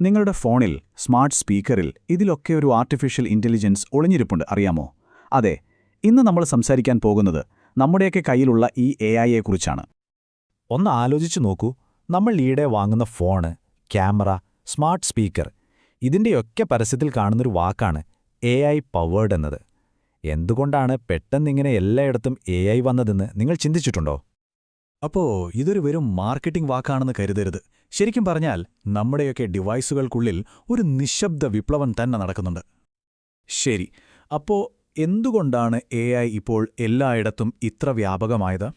നിങ്ങളുടെ ഫോണിൽ, സ്മാർട്ട് സ്പീക്കറിൽ ഇതിലൊക്കെ ഒരു ആർട്ടിഫിഷ്യൽ ഇന്റലിജൻസ് ഒളിഞ്ഞിരിപ്പുണ്ട്, അറിയാമോ? അതെ, ഇന്ന് നമ്മൾ സംസാരിക്കാൻ പോകുന്നത് നമ്മുടെയൊക്കെ കയ്യിലുള്ള ഈ AI-യെക്കുറിച്ചാണ്. ഒന്ന് ആലോചിച്ചു നോക്കൂ, നമ്മൾ ഈയിടെ വാങ്ങുന്ന ഫോണ്, ക്യാമറ, സ്മാർട്ട് സ്പീക്കർ, ഇതിൻ്റെയൊക്കെ പരസ്യത്തിൽ കാണുന്നൊരു വാക്കാണ് AI പവേർഡ് എന്നത്. എന്തുകൊണ്ടാണ് പെട്ടെന്നിങ്ങനെ എല്ലായിടത്തും AI വന്നതെന്ന് നിങ്ങൾ ചിന്തിച്ചിട്ടുണ്ടോ? അപ്പോ ഇതൊരു വെറും മാർക്കറ്റിംഗ് വാക്കാണെന്ന് കരുതരുത്. ശരിക്കും പറഞ്ഞാൽ നമ്മുടെയൊക്കെ ഡിവൈസുകൾക്കുള്ളിൽ ഒരു നിശബ്ദ വിപ്ലവം തന്നെ നടക്കുന്നുണ്ട്. ശരി, അപ്പോ എന്തുകൊണ്ടാണ് AI ഇപ്പോൾ എല്ലായിടത്തും ഇത്ര വ്യാപകമായത്?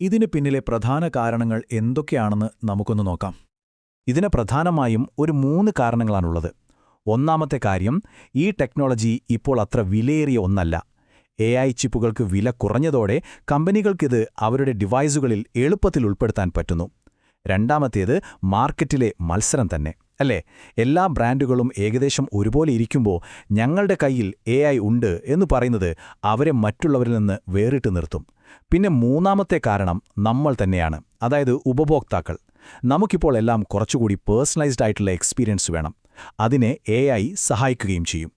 ഇതിന് പിന്നിലെ പ്രധാന കാരണങ്ങൾ എന്തൊക്കെയാണെന്ന് നമുക്കൊന്ന് നോക്കാം. ഇതിന് പ്രധാനമായും ഒരു 3 കാരണങ്ങളാണുള്ളത്. ഒന്നാമത്തെ കാര്യം, ഈ ടെക്നോളജി ഇപ്പോൾ അത്ര വിലയേറിയ ഒന്നല്ല. AI ചിപ്പുകൾക്ക് വില കുറഞ്ഞതോടെ കമ്പനികൾക്കിത് അവരുടെ ഡിവൈസുകളിൽ എളുപ്പത്തിൽ ഉൾപ്പെടുത്താൻ പറ്റുന്നു. രണ്ടാമത്തേത്, മാർക്കറ്റിലെ മത്സരം തന്നെ, അല്ലേ? എല്ലാ ബ്രാൻഡുകളും ഏകദേശം ഒരുപോലെ ഇരിക്കുമ്പോൾ ഞങ്ങളുടെ കയ്യിൽ AI ഉണ്ട് എന്ന് പറയുന്നത് അവരെ മറ്റുള്ളവരിൽ നിന്ന് വേറിട്ട് നിർത്തും. പിന്നെ മൂന്നാമത്തെ കാരണം നമ്മൾ തന്നെയാണ്, അതായത് ഉപഭോക്താക്കൾ. നമുക്കിപ്പോൾ എല്ലാം കുറച്ചുകൂടി പേഴ്സണലൈസ്ഡ് ആയിട്ടുള്ള എക്സ്പീരിയൻസ് വേണം. അതിനെ AI സഹായിക്കുകയും ചെയ്യും.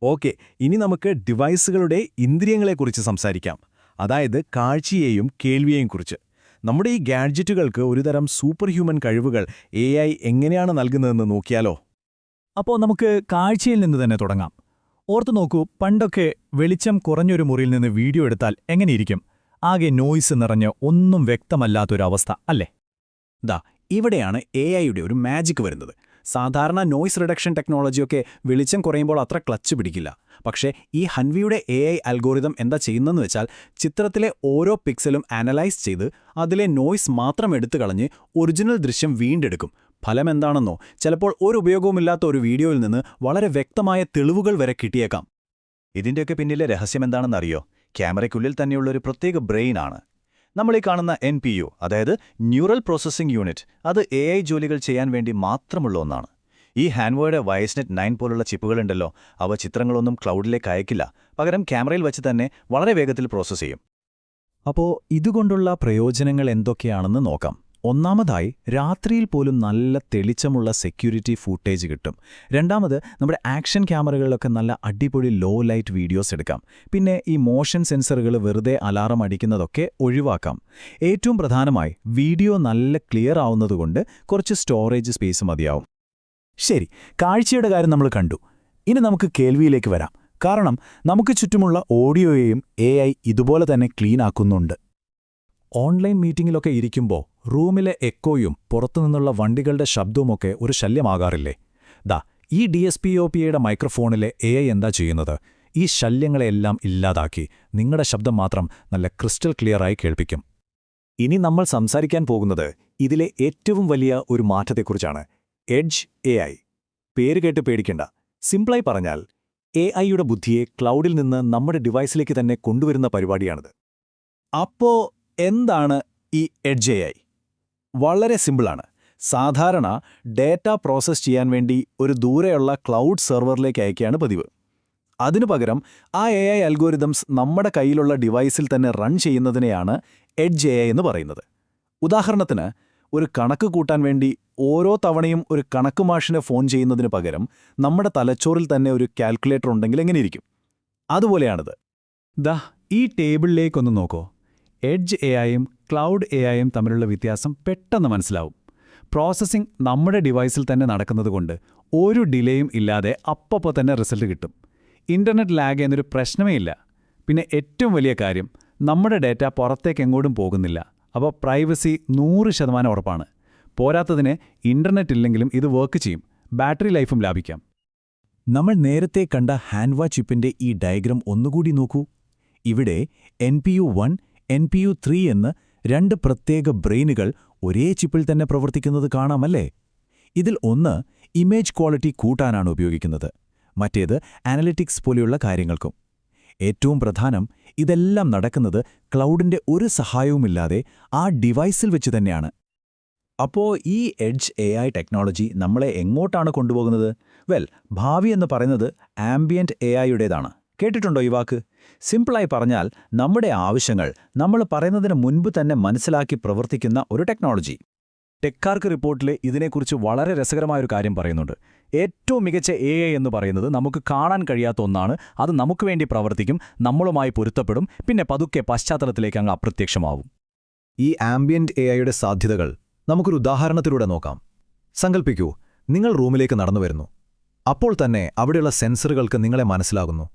ഓക്കെ, ഇനി നമുക്ക് ഡിവൈസുകളുടെ ഇന്ദ്രിയങ്ങളെക്കുറിച്ച് സംസാരിക്കാം. അതായത് കാഴ്ചയെയും കേൾവിയെയും കുറിച്ച്. നമ്മുടെ ഈ ഗാഡ്ജറ്റുകൾക്ക് ഒരുതരം സൂപ്പർ ഹ്യൂമൻ കഴിവുകൾ AI എങ്ങനെയാണ് നൽകുന്നതെന്ന് നോക്കിയാലോ? അപ്പോൾ നമുക്ക് കാഴ്ചയിൽ നിന്ന് തന്നെ തുടങ്ങാം. ഓർത്തു നോക്കൂ, പണ്ടൊക്കെ വെളിച്ചം കുറഞ്ഞൊരു മുറിയിൽ നിന്ന് വീഡിയോ എടുത്താൽ എങ്ങനെയിരിക്കും? ആകെ നോയ്സ് നിറഞ്ഞ് ഒന്നും വ്യക്തമല്ലാത്തൊരവസ്ഥ, അല്ലേ? ഇവിടെയാണ് AI-യുടെ ഒരു മാജിക് വരുന്നത്. സാധാരണ നോയ്സ് റിഡക്ഷൻ ടെക്നോളജിയൊക്കെ വെളിച്ചം കുറയുമ്പോൾ അത്ര ക്ലച്ച് പിടിക്കില്ല. പക്ഷേ ഈ ഹൻവിയുടെ AI അൽഗോരിതം എന്താ ചെയ്യുന്നതെന്ന് വെച്ചാൽ, ചിത്രത്തിലെ ഓരോ പിക്സലും അനലൈസ് ചെയ്ത് അതിലെ നോയ്സ് മാത്രം എടുത്തു കളഞ്ഞ് ഒറിജിനൽ ദൃശ്യം വീണ്ടെടുക്കും. ഫലം എന്താണെന്നോ, ചിലപ്പോൾ ഒരു ഉപയോഗവുമില്ലാത്ത ഒരു വീഡിയോയിൽ നിന്ന് വളരെ വ്യക്തമായ തെളിവുകൾ വരെ കിട്ടിയേക്കാം. ഇതിൻ്റെയൊക്കെ പിന്നിലെ രഹസ്യമെന്താണെന്നറിയോ? ക്യാമറയ്ക്കുള്ളിൽ തന്നെയുള്ളൊരു പ്രത്യേക ബ്രെയിനാണ്. നമ്മളീ കാണുന്ന NPU, അതായത് ന്യൂറൽ പ്രോസസ്സിംഗ് യൂണിറ്റ്, അത് AI ജോലികൾ ചെയ്യാൻ വേണ്ടി മാത്രമുള്ള ഒന്നാണ്. ഈ ഹാൻവോയുടെ വയസ്നെറ്റ് 9 പോലുള്ള ചിപ്പുകളുണ്ടല്ലോ, അവ ചിത്രങ്ങളൊന്നും ക്ലൗഡിലേക്ക് അയക്കില്ല. പകരം ക്യാമറയിൽ വച്ച് തന്നെ വളരെ വേഗത്തിൽ പ്രോസസ്സ് ചെയ്യും. അപ്പോൾ ഇതുകൊണ്ടുള്ള പ്രയോജനങ്ങൾ എന്തൊക്കെയാണെന്ന് നോക്കാം. ഒന്നാമതായി, രാത്രിയിൽ പോലും നല്ല തെളിച്ചമുള്ള സെക്യൂരിറ്റി ഫൂട്ടേജ് കിട്ടും. രണ്ടാമത്, നമ്മുടെ ആക്ഷൻ ക്യാമറകളിലൊക്കെ നല്ല അടിപൊളി ലോ ലൈറ്റ് വീഡിയോസ് എടുക്കാം. പിന്നെ ഈ മോഷൻ സെൻസറുകൾ വെറുതെ അലാറം അടിക്കുന്നതൊക്കെ ഒഴിവാക്കാം. ഏറ്റവും പ്രധാനമായി, വീഡിയോ നല്ല ക്ലിയർ ആവുന്നതുകൊണ്ട് കുറച്ച് സ്റ്റോറേജ് സ്പേസ് മതിയാവും. ശരി, കാഴ്ചയുടെ കാര്യം നമ്മൾ കണ്ടു. ഇനി നമുക്ക് കേൾവിയിലേക്ക് വരാം. കാരണം നമുക്ക് ചുറ്റുമുള്ള ഓഡിയോയെയും AI ഇതുപോലെ തന്നെ ക്ലീൻ ആക്കുന്നുണ്ട്. ഓൺലൈൻ മീറ്റിംഗിലൊക്കെ ഇരിക്കുമ്പോൾ റൂമിലെ എക്കോയും പുറത്തുനിന്നുള്ള വണ്ടികളുടെ ശബ്ദവുമൊക്കെ ഒരു ശല്യമാകാറില്ലേ? ഈ DSP-OPയുടെ മൈക്രോഫോണിലെ AI എന്താ ചെയ്യുന്നത്? ഈ ശല്യങ്ങളെയെല്ലാം ഇല്ലാതാക്കി നിങ്ങളുടെ ശബ്ദം മാത്രം നല്ല ക്രിസ്റ്റൽ ക്ലിയറായി കേൾപ്പിക്കും. ഇനി നമ്മൾ സംസാരിക്കാൻ പോകുന്നത് ഇതിലെ ഏറ്റവും വലിയ ഒരു മാറ്റത്തെക്കുറിച്ചാണ്. Edge AI. പേര് കേട്ട് പേടിക്കണ്ട. സിംപിളായി പറഞ്ഞാൽ, AI-യുടെ ബുദ്ധിയെ ക്ലൗഡിൽ നിന്ന് നമ്മുടെ ഡിവൈസിലേക്ക് തന്നെ കൊണ്ടുവരുന്ന പരിപാടിയാണിത്. അപ്പോ എന്താണ് ഈ എഡ്ജ് AI? വളരെ സിമ്പിളാണ്. സാധാരണ ഡേറ്റ പ്രോസസ്സ് ചെയ്യാൻ വേണ്ടി ഒരു ദൂരെയുള്ള ക്ലൗഡ് സെർവറിലേക്ക് അയക്കുകയാണ് പതിവ്. അതിനു പകരം ആ AI അൽഗോരിതംസ് നമ്മുടെ കയ്യിലുള്ള ഡിവൈസിൽ തന്നെ റൺ ചെയ്യുന്നതിനെയാണ് എഡ്ജ് AI എന്ന് പറയുന്നത്. ഉദാഹരണത്തിന്, ഒരു കണക്ക് കൂട്ടാൻ വേണ്ടി ഓരോ തവണയും ഒരു കണക്ക് മാഷിനെ ഫോൺ ചെയ്യുന്നതിന് പകരം നമ്മുടെ തലച്ചോറിൽ തന്നെ ഒരു കാൽക്കുലേറ്റർ ഉണ്ടെങ്കിൽ എങ്ങനെയിരിക്കും? അതുപോലെയാണിത്. ഈ ടേബിളിലേക്കൊന്ന് നോക്കൂ. എഡ്ജ് AIയും ക്ലൗഡ് AIയും തമ്മിലുള്ള വ്യത്യാസം പെട്ടെന്ന് മനസ്സിലാവും. പ്രോസസ്സിംഗ് നമ്മുടെ ഡിവൈസിൽ തന്നെ നടക്കുന്നതുകൊണ്ട് ഒരു ഡിലേയും ഇല്ലാതെ അപ്പോൾ തന്നെ റിസൾട്ട് കിട്ടും. ഇൻ്റർനെറ്റ് ലാഗ് എന്നൊരു പ്രശ്നമേ ഇല്ല. പിന്നെ ഏറ്റവും വലിയ കാര്യം, നമ്മുടെ ഡേറ്റ പുറത്തേക്ക് എങ്ങോട്ടും പോകുന്നില്ല. അപ്പോൾ പ്രൈവസി 100% ഉറപ്പാണ്. പോരാത്തതിന് ഇൻ്റർനെറ്റ് ഇല്ലെങ്കിലും ഇത് വർക്ക് ചെയ്യും. ബാറ്ററി ലൈഫും ലാഭിക്കാം. നമ്മൾ നേരത്തെ കണ്ട ഹാൻവ ചിപ്പിൻ്റെ ഈ ഡയഗ്രം ഒന്നുകൂടി നോക്കൂ. ഇവിടെ NPU 1, NPU 3 എന്ന് 2 പ്രത്യേക ബ്രെയിനുകൾ ഒരേ ചിപ്പിൽ തന്നെ പ്രവർത്തിക്കുന്നത് കാണാമല്ലേ? ഇതിൽ ഒന്ന് ഇമേജ് ക്വാളിറ്റി കൂട്ടാനാണ് ഉപയോഗിക്കുന്നത്, മറ്റേത് അനലിറ്റിക്സ് പോലെയുള്ള കാര്യങ്ങൾക്കും. ഏറ്റവും പ്രധാനം, ഇതെല്ലാം നടക്കുന്നത് ക്ലൗഡിൻ്റെ ഒരു സഹായവുമില്ലാതെ ആ ഡിവൈസിൽ വെച്ച് തന്നെയാണ്. അപ്പോൾ ഈ എഡ്ജ് AI ടെക്നോളജി നമ്മളെ എങ്ങോട്ടാണ് കൊണ്ടുപോകുന്നത്? ഭാവി എന്ന് പറയുന്നത് ആംബിയന്റ് AIയുടേതാണ്. കേട്ടിട്ടുണ്ടോ ഈ വാക്ക്? സിമ്പിളായി പറഞ്ഞാൽ, നമ്മുടെ ആവശ്യങ്ങൾ നമ്മൾ പറയുന്നതിന് മുൻപ് തന്നെ മനസ്സിലാക്കി പ്രവർത്തിക്കുന്ന ഒരു ടെക്നോളജി. ടെക്കാർക്ക് റിപ്പോർട്ടിൽ ഇതിനെക്കുറിച്ച് വളരെ രസകരമായൊരു കാര്യം പറയുന്നുണ്ട്. ഏറ്റവും മികച്ച AI എന്ന് പറയുന്നത് നമുക്ക് കാണാൻ കഴിയാത്ത ഒന്നാണ്. അത് നമുക്ക് വേണ്ടി പ്രവർത്തിക്കും, നമ്മളുമായി പൊരുത്തപ്പെടും, പിന്നെ പതുക്കെ പശ്ചാത്തലത്തിലേക്ക് അങ്ങ് അപ്രത്യക്ഷമാവും. ഈ ആംബിയന്റ് എഐയുടെ സാധ്യതകൾ നമുക്കൊരു ഉദാഹരണത്തിലൂടെ നോക്കാം. സങ്കൽപ്പിക്കൂ, നിങ്ങൾ റൂമിലേക്ക് നടന്നു വരുന്നു. അപ്പോൾ തന്നെ അവിടെയുള്ള സെൻസറുകൾക്ക് നിങ്ങളെ മനസ്സിലാകുന്നു.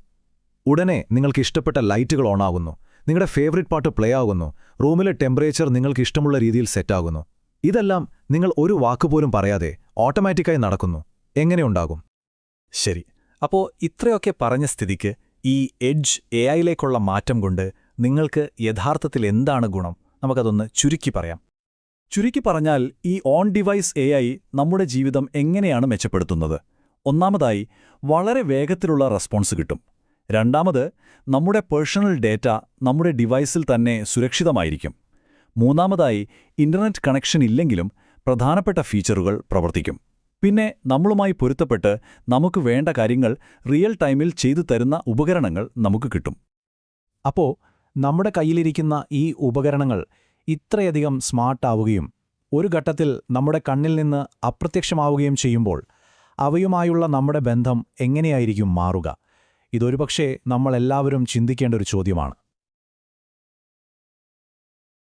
ഉടനെ നിങ്ങൾക്ക് ഇഷ്ടപ്പെട്ട ലൈറ്റുകൾ ഓണാകുന്നു, നിങ്ങളുടെ ഫേവറിറ്റ് പാട്ട് പ്ലേ ആകുന്നു, റൂമിലെ ടെമ്പറേച്ചർ നിങ്ങൾക്ക് ഇഷ്ടമുള്ള രീതിയിൽ സെറ്റാകുന്നു. ഇതെല്ലാം നിങ്ങൾ ഒരു വാക്കുപോലും പറയാതെ ഓട്ടോമാറ്റിക്കായി നടക്കുന്നു. എങ്ങനെയുണ്ടാകും? ശരി, അപ്പോൾ ഇത്രയൊക്കെ പറഞ്ഞ സ്ഥിതിക്ക് ഈ എഡ്ജ് AIയിലേക്കുള്ള മാറ്റം കൊണ്ട് നിങ്ങൾക്ക് യഥാർത്ഥത്തിൽ എന്താണ് ഗുണം? നമുക്കതൊന്ന് ചുരുക്കി പറയാം. ചുരുക്കി പറഞ്ഞാൽ ഈ ഓൺ ഡിവൈസ് AI നമ്മുടെ ജീവിതം എങ്ങനെയാണ് മെച്ചപ്പെടുത്തുന്നത്? ഒന്നാമതായി, വളരെ വേഗത്തിലുള്ള റെസ്പോൺസ് കിട്ടും. രണ്ടാമത്, നമ്മുടെ പേഴ്സണൽ ഡേറ്റ നമ്മുടെ ഡിവൈസിൽ തന്നെ സുരക്ഷിതമായിരിക്കും. മൂന്നാമതായി, ഇന്റർനെറ്റ് കണക്ഷൻ ഇല്ലെങ്കിലും പ്രധാനപ്പെട്ട ഫീച്ചറുകൾ പ്രവർത്തിക്കും. പിന്നെ നമ്മളുമായി പൊരുത്തപ്പെട്ട് നമുക്ക് വേണ്ട കാര്യങ്ങൾ റിയൽ ടൈമിൽ ചെയ്തു തരുന്ന ഉപകരണങ്ങൾ നമുക്ക് കിട്ടും. അപ്പോൾ നമ്മുടെ കയ്യിലിരിക്കുന്ന ഈ ഉപകരണങ്ങൾ ഇത്രയധികം സ്മാർട്ടാവുകയും ഒരു ഘട്ടത്തിൽ നമ്മുടെ കണ്ണിൽ നിന്ന് അപ്രത്യക്ഷമാവുകയും ചെയ്യുമ്പോൾ അവയുമായുള്ള നമ്മുടെ ബന്ധം എങ്ങനെയായിരിക്കും മാറുക? ഇതൊരുപക്ഷേ നമ്മളെല്ലാവരും ചിന്തിക്കേണ്ട ഒരു ചോദ്യമാണ്.